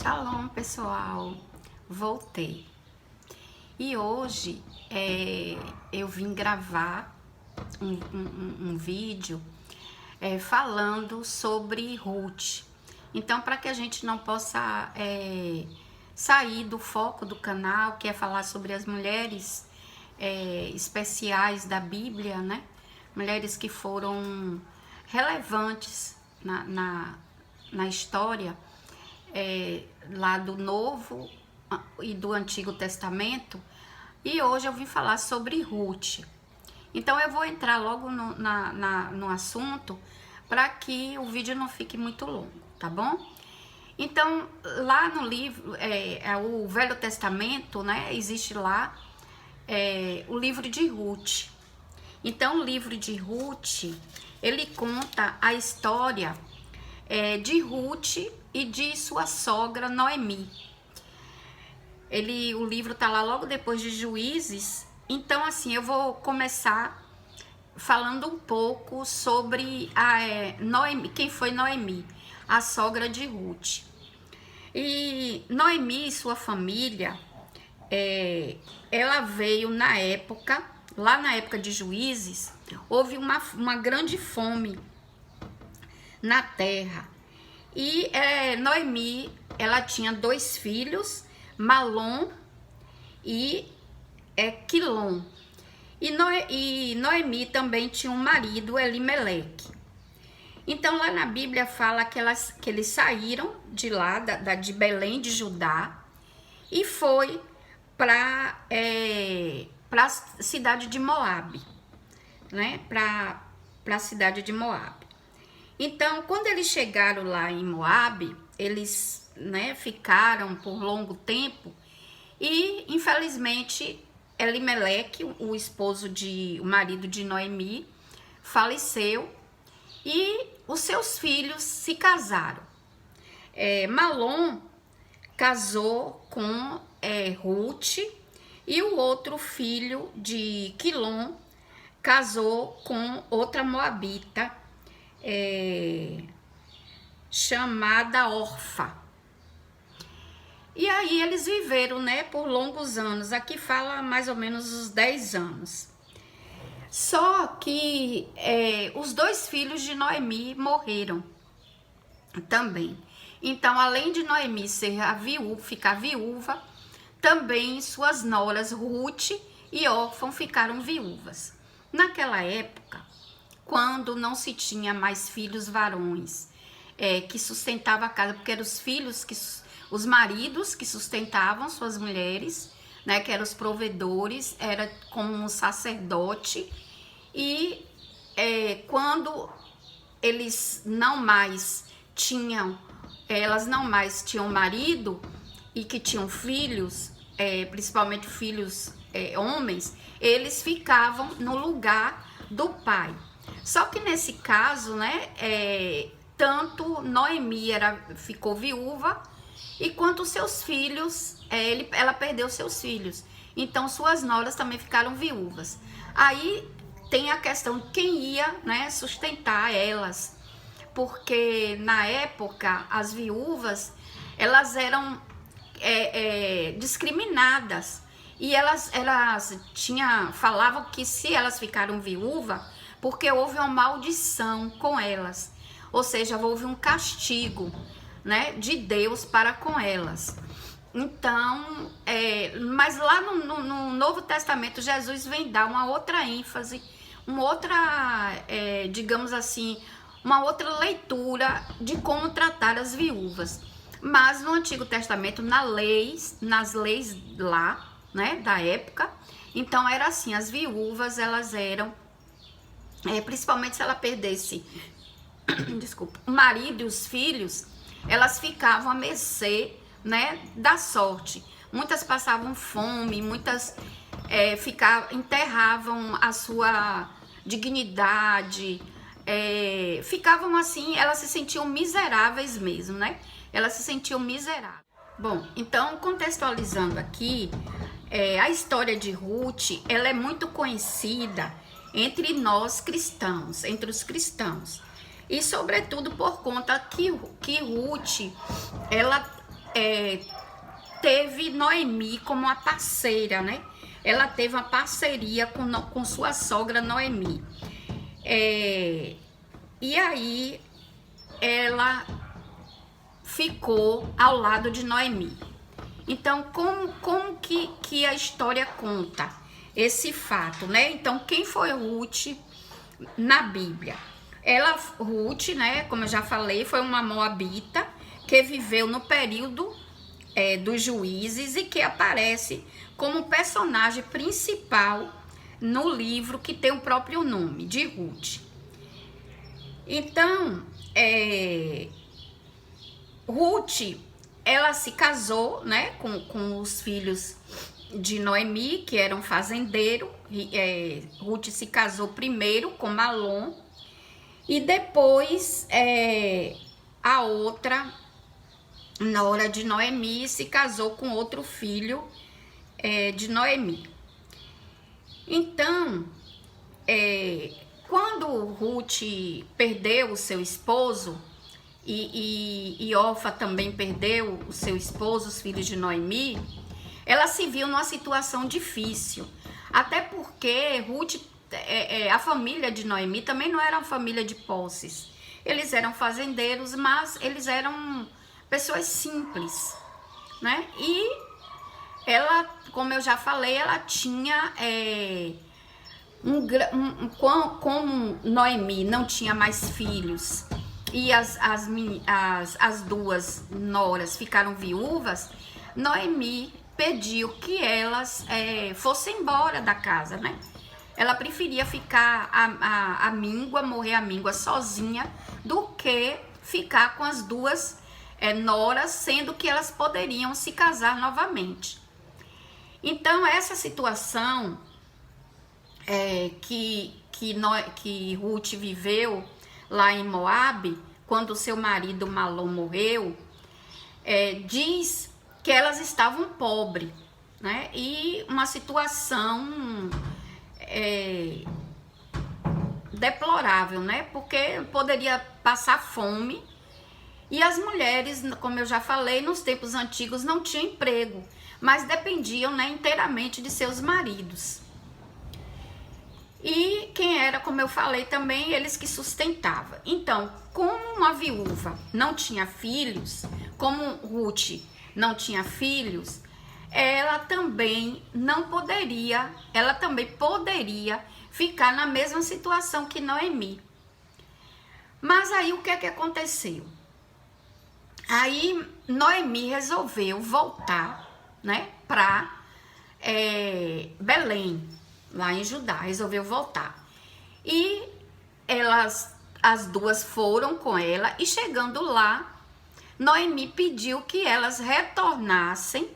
Shalom, pessoal, voltei e hoje eu vim gravar um vídeo falando sobre Ruth. Então, para que a gente não possa sair do foco do canal, que é falar sobre as mulheres especiais da Bíblia, né? Mulheres que foram relevantes na história lá do Novo e do Antigo Testamento, e hoje eu vim falar sobre Ruth. Então eu vou entrar logo no assunto para que o vídeo não fique muito longo, tá bom? Então, lá no livro, o Velho Testamento, né, existe lá o livro de Ruth. Então, o livro de Ruth, ele conta a história de Ruth e de sua sogra Noemi. O livro tá lá logo depois de Juízes. Então, assim, eu vou começar falando um pouco sobre Noemi, quem foi Noemi, a sogra de Ruth. E Noemi e sua família, ela veio lá na época de Juízes, houve uma grande fome na terra. E Noemi, ela tinha 2 filhos, Malom e Quilom. E Noemi também tinha um marido, Elimeleque. Então, lá na Bíblia fala que eles saíram de lá, de Belém, de Judá, e foi para a cidade de Moabe, né? Para a cidade de Moabe. Então, quando eles chegaram lá em Moabe, eles ficaram por longo tempo e, infelizmente, Elimeleque, o marido de Noemi, faleceu e os seus filhos se casaram. Malom casou com Ruth e o outro filho de Quilom casou com outra moabita, chamada Orfa. E aí eles viveram, por longos anos. Aqui fala mais ou menos os 10 anos. Só que os 2 filhos de Noemi morreram também. Então, além de Noemi ficar viúva, também suas noras Ruth e Orfa ficaram viúvas. Naquela época, quando não se tinha mais filhos varões que sustentavam a casa, porque eram os maridos que sustentavam suas mulheres, que eram os provedores, era como um sacerdote. E quando elas não mais tinham marido e que tinham filhos, principalmente filhos homens, eles ficavam no lugar do pai. Só que nesse caso, tanto Noemi ficou viúva, e quanto seus filhos, ela perdeu seus filhos. Então, suas noras também ficaram viúvas. Aí tem a questão de quem ia sustentar elas. Porque na época, as viúvas, elas eram discriminadas. E elas falavam que se elas ficaram viúvas, porque houve uma maldição com elas, ou seja, houve um castigo, de Deus para com elas. Então, mas lá no Novo Testamento, Jesus vem dar uma outra ênfase, digamos assim, uma outra leitura de como tratar as viúvas. Mas no Antigo Testamento, nas leis lá, da época, então era assim, as viúvas, elas eram principalmente se ela perdesse o marido e os filhos, elas ficavam à mercê da sorte. Muitas passavam fome, muitas enterravam a sua dignidade, ficavam assim, elas se sentiam miseráveis mesmo, Elas se sentiam miseráveis. Bom, então, contextualizando aqui, a história de Ruth, ela é muito conhecida entre nós cristãos, entre os cristãos. E sobretudo por conta que Ruth, ela teve Noemi como uma parceira, né? Ela teve uma parceria com sua sogra Noemi. E aí ela ficou ao lado de Noemi. Então, como que a história conta esse fato, né? Então, quem foi Ruth na Bíblia? Ruth, né, como eu já falei, foi uma moabita que viveu no período dos juízes e que aparece como personagem principal no livro que tem o próprio nome, de Ruth. Então, Ruth, ela se casou, né, com os filhos de Noemi, que eram fazendeiros. Ruth se casou primeiro com Malom e depois a outra nora de Noemi se casou com outro filho de Noemi. Então, quando Ruth perdeu o seu esposo e Orfa também perdeu o seu esposo, os filhos de Noemi, ela se viu numa situação difícil. Até porque Ruth, a família de Noemi também não era uma família de posses. Eles eram fazendeiros, mas eles eram pessoas simples, né? E ela, como eu já falei, ela tinha como Noemi não tinha mais filhos e as duas noras ficaram viúvas, Noemi pediu que elas fossem embora da casa, né? Ela preferia ficar a míngua, morrer a míngua sozinha, do que ficar com as duas noras, sendo que elas poderiam se casar novamente. Então, essa situação que Ruth viveu lá em Moabe, quando seu marido Malom morreu, diz que elas estavam pobres, né? E uma situação deplorável, né? Porque poderia passar fome. E as mulheres, como eu já falei, nos tempos antigos não tinham emprego, mas dependiam, né, inteiramente de seus maridos. E quem era, como eu falei também, eles que sustentavam. Então, como uma viúva não tinha filhos, como Ruth não tinha filhos, ela também poderia ficar na mesma situação que Noemi. Mas aí o que aconteceu? Aí Noemi resolveu voltar, né, para Belém, lá em Judá, resolveu voltar. E as duas foram com ela, e chegando lá, Noemi pediu que elas retornassem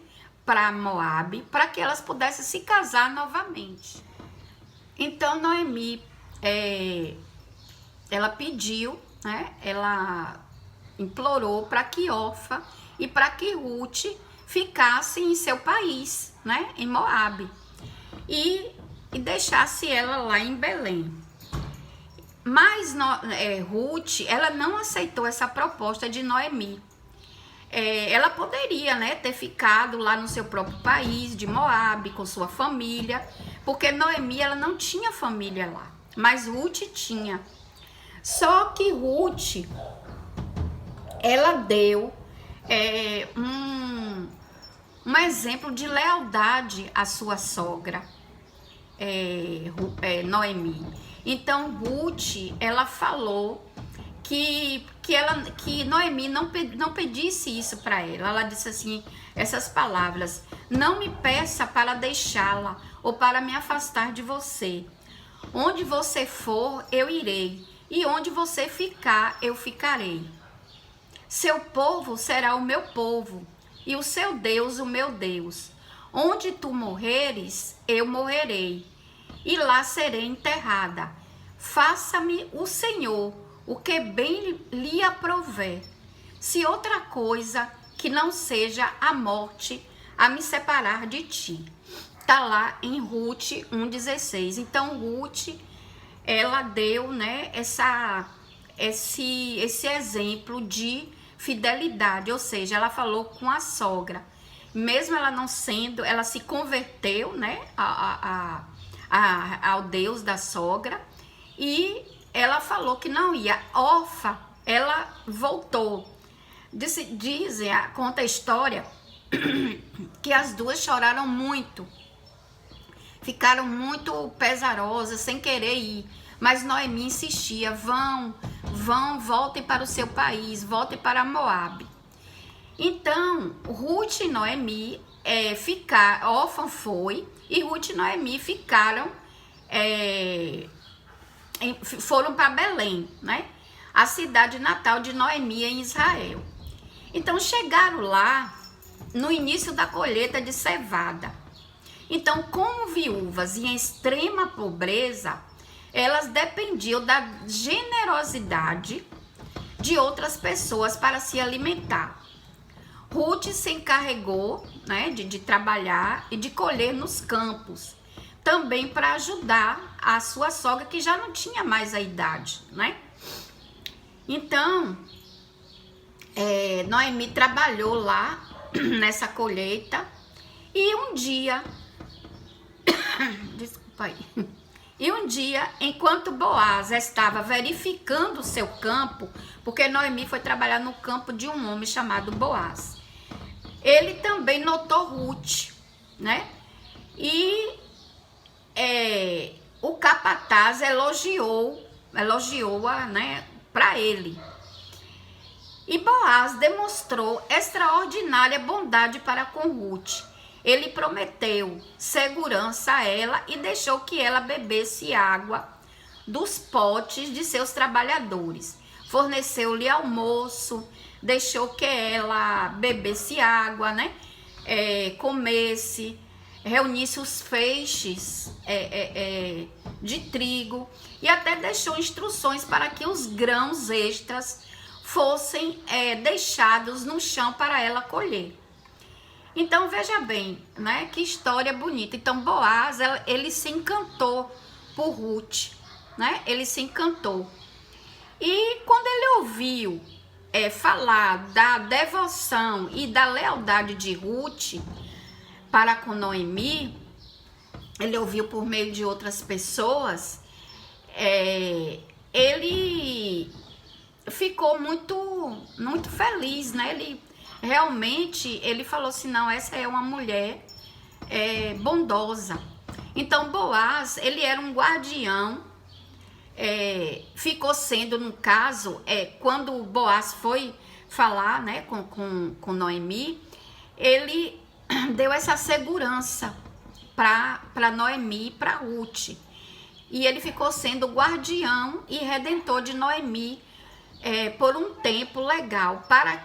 para Moabe, para que elas pudessem se casar novamente. Então Noemi, ela pediu, né, ela implorou para que Orfa e para que Ruth ficassem em seu país, né, em Moabe, e deixasse ela lá em Belém. Mas Ruth, ela não aceitou essa proposta de Noemi. Ela poderia, né, ter ficado lá no seu próprio país, de Moabe, com sua família, porque Noemi, ela não tinha família lá, mas Ruth tinha. Só que Ruth, ela deu um exemplo de lealdade à sua sogra, Noemi. Então Ruth, ela falou que Noemi não pedisse isso para ela. Ela disse assim, essas palavras: não me peça para deixá-la ou para me afastar de você. Onde você for, eu irei, e onde você ficar, eu ficarei. Seu povo será o meu povo, e o seu Deus o meu Deus. Onde tu morreres, eu morrerei, e lá serei enterrada. Faça-me o Senhor o que bem lhe aprouver. Se outra coisa que não seja a morte a me separar de ti. Tá lá em Ruth 1,16. Então Ruth, ela deu, né, esse exemplo de fidelidade, ou seja, ela falou com a sogra. Mesmo ela não sendo, ela se converteu, né, ao Deus da sogra, e ela falou que não ia. Orfa, ela voltou. Dizem, conta a história, que as duas choraram muito, ficaram muito pesarosas, sem querer ir. Mas Noemi insistia, voltem para o seu país, voltem para Moabe. Então, Ruth e Noemi Orfa foi, e Ruth e Noemi ficaram, foram para Belém, né? A cidade natal de Noemi em Israel. Então, chegaram lá no início da colheita de cevada. Então, como viúvas e em extrema pobreza, elas dependiam da generosidade de outras pessoas para se alimentar. Ruth se encarregou, né, de trabalhar e de colher nos campos, também para ajudar a sua sogra, que já não tinha mais a idade, né? Então, Noemi trabalhou lá nessa colheita, e um dia, desculpa aí, e um dia, enquanto Boaz estava verificando o seu campo, porque Noemi foi trabalhar no campo de um homem chamado Boaz, ele também notou Ruth, né? E o capataz elogiou-a, né, para ele. E Boaz demonstrou extraordinária bondade para com Ruth. Ele prometeu segurança a ela e deixou que ela bebesse água dos potes de seus trabalhadores. Forneceu-lhe almoço, deixou que ela bebesse água, né? Comesse, reunisse os feixes de trigo, e até deixou instruções para que os grãos extras fossem deixados no chão para ela colher. Então, veja bem, né? Que história bonita. Então, Boaz, ele se encantou por Ruth, né? Ele se encantou. E quando ele ouviu falar da devoção e da lealdade de Ruth para com Noemi, ele ouviu por meio de outras pessoas, ele ficou muito feliz, né? Ele falou assim, não, essa é uma mulher bondosa. Então, Boaz, ele era um guardião, ficou sendo, no caso, quando Boaz foi falar, né, com Noemi, ele deu essa segurança para Noemi e para Ruth. E ele ficou sendo guardião e redentor de Noemi por um tempo legal, para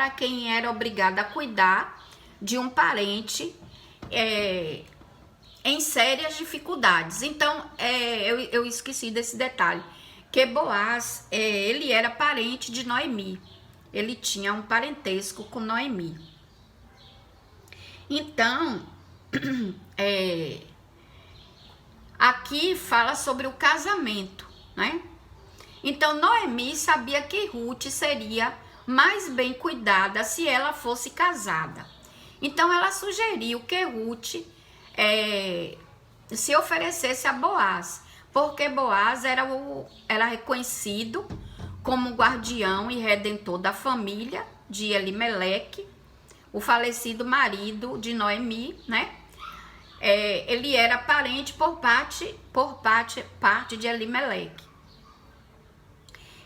quem era obrigado a cuidar de um parente em sérias dificuldades. Então, eu esqueci desse detalhe, que Boaz, ele era parente de Noemi, ele tinha um parentesco com Noemi. Então, aqui fala sobre o casamento, né? Então, Noemi sabia que Ruth seria mais bem cuidada se ela fosse casada. Então, ela sugeriu que Ruth se oferecesse a Boaz, porque Boaz era reconhecido como guardião e redentor da família de Elimeleque, o falecido marido de Noemi, né? Ele era parente por parte de Elimeleque.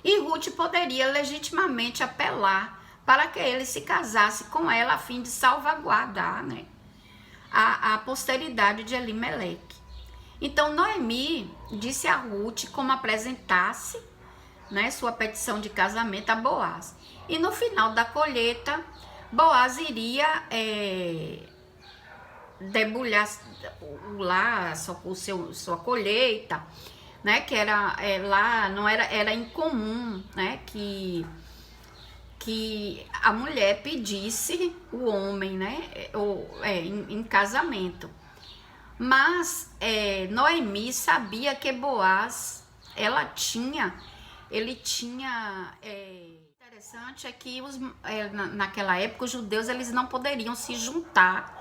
E Ruth poderia legitimamente apelar para que ele se casasse com ela a fim de salvaguardar, né, a posteridade de Elimeleque. Então Noemi disse a Ruth como apresentasse, né, sua petição de casamento a Boaz. E no final da colheita, Boaz iria debulhar lá sua colheita, né, que era lá não era incomum, né, que a mulher pedisse o homem, né, em casamento. Mas Noemi sabia que Boaz, ele tinha interessante é que naquela época os judeus eles não poderiam se juntar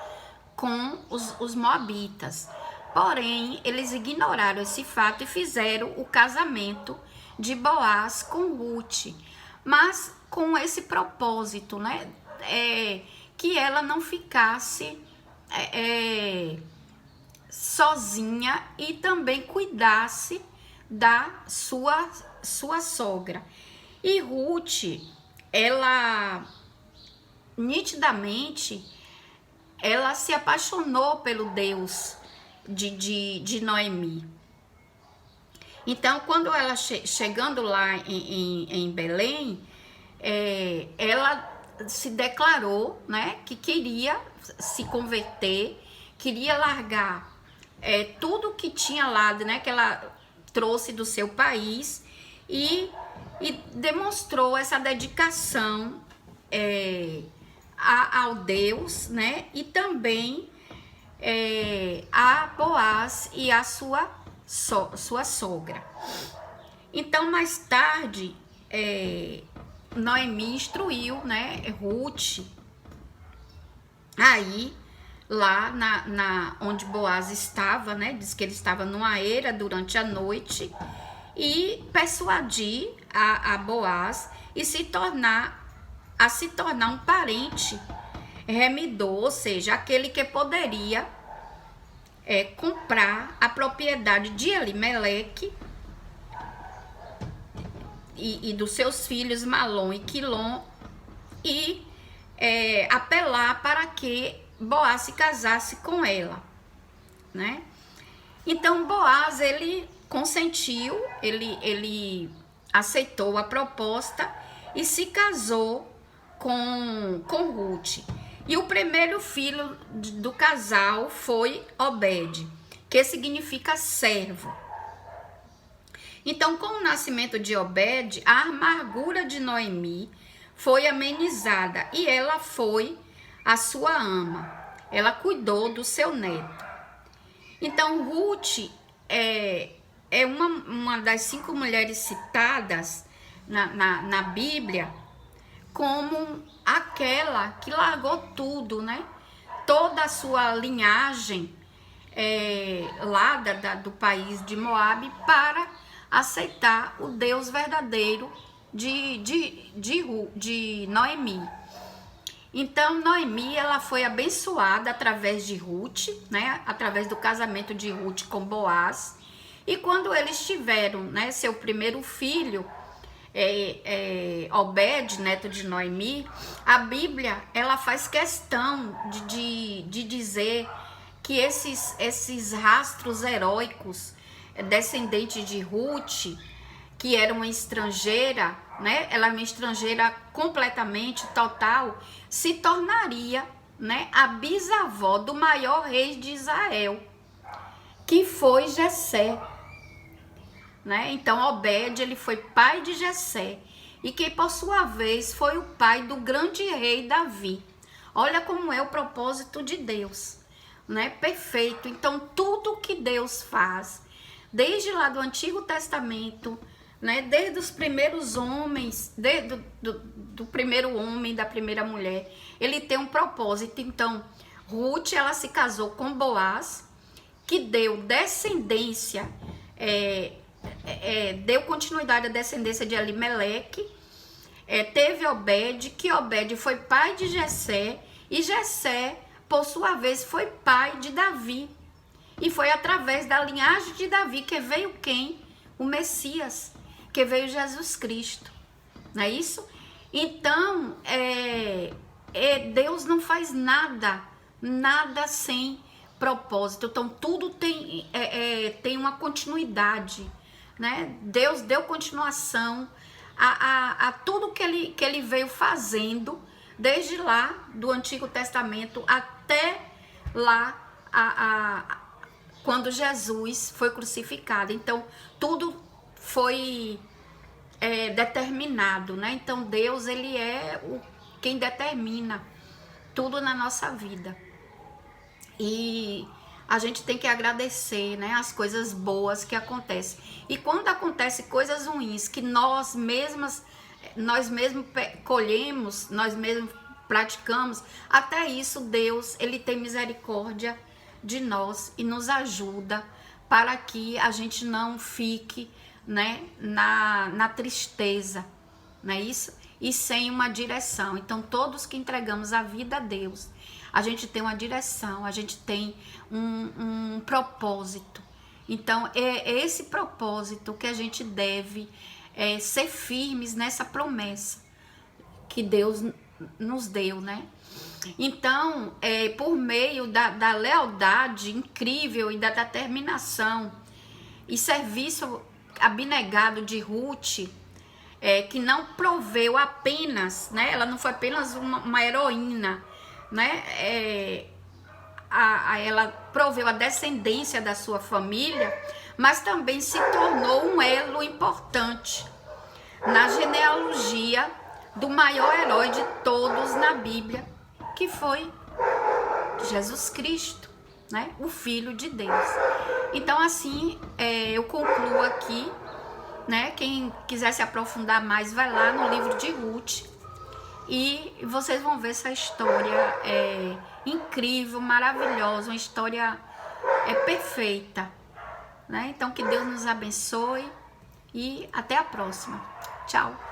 com os moabitas. Porém, eles ignoraram esse fato e fizeram o casamento de Boaz com Ruth, mas com esse propósito, né? Que ela não ficasse sozinha e também cuidasse da sua sogra. E Ruth, ela nitidamente, ela se apaixonou pelo Deus de Noemi. Então, quando ela chegando lá em Belém, ela se declarou, né, que queria se converter, queria largar tudo que tinha lá, né, que ela trouxe do seu país e demonstrou essa dedicação ao Deus, né, e também a Boaz e a sua sogra. Então, mais tarde, Noemi instruiu, né, Ruth, aí lá onde Boaz estava, né, diz que ele estava numa eira durante a noite, e persuadir a Boaz e se tornar um parente remidor, ou seja, aquele que poderia comprar a propriedade de Elimeleque e dos seus filhos Malom e Quilom e apelar para que Boaz se casasse com ela, né? Então Boaz, ele consentiu, ele aceitou a proposta e se casou com Ruth. E o primeiro filho do casal foi Obed, que significa servo. Então, com o nascimento de Obed, a amargura de Noemi foi amenizada e ela foi a sua ama. Ela cuidou do seu neto. Então, Ruth é uma das 5 mulheres citadas na Bíblia como aquela que largou tudo, né? Toda a sua linhagem lá do país de Moabe para aceitar o Deus verdadeiro de Noemi. Então, Noemi, ela foi abençoada através de Ruth, né? Através do casamento de Ruth com Boaz. E quando eles tiveram, né, seu primeiro filho, Obed, neto de Noemi, a Bíblia ela faz questão de dizer que esses rastros heróicos descendentes de Ruth, que era uma estrangeira, né, ela é uma estrangeira completamente total, se tornaria, né, a bisavó do maior rei de Israel, que foi Jessé. Né? Então, Obed, ele foi pai de Jessé, e que por sua vez foi o pai do grande rei Davi. Olha como é o propósito de Deus, né? Perfeito. Então, tudo que Deus faz, desde lá do Antigo Testamento, né? Desde os primeiros homens, desde do primeiro homem, da primeira mulher, ele tem um propósito. Então, Ruth, ela se casou com Boaz, que deu descendência, deu continuidade à descendência de Elimeleque, teve Obed, que Obed foi pai de Jessé, e Jessé, por sua vez, foi pai de Davi. E foi através da linhagem de Davi que veio quem? O Messias, que veio Jesus Cristo. Não é isso? Então, Deus não faz nada sem propósito. Então, tudo tem uma continuidade. Né? Deus deu continuação a tudo que ele veio fazendo, desde lá do Antigo Testamento até lá quando Jesus foi crucificado. Então, tudo foi determinado, né? Então, Deus, ele é quem determina tudo na nossa vida. E a gente tem que agradecer, né, as coisas boas que acontecem. E quando acontecem coisas ruins, que nós mesmas nós mesmos colhemos, nós mesmos praticamos. Até isso, Deus, ele tem misericórdia de nós e nos ajuda para que a gente não fique, né, na tristeza, não é isso? E sem uma direção. Então, todos que entregamos a vida a Deus, a gente tem uma direção, a gente tem um propósito. Então, é esse propósito que a gente deve ser firmes nessa promessa que Deus nos deu, né? Então, por meio da lealdade incrível e da determinação e serviço abnegado de Ruth, que não proveu apenas, né? Ela não foi apenas uma heroína, né? Ela proveu a descendência da sua família, mas também se tornou um elo importante na genealogia do maior herói de todos na Bíblia, que foi Jesus Cristo, né? O Filho de Deus. Então, assim, eu concluo aqui, né? Quem quiser se aprofundar mais, vai lá no livro de Ruth e vocês vão ver essa história incrível, maravilhosa, uma história perfeita, né? Então, que Deus nos abençoe e até a próxima. Tchau!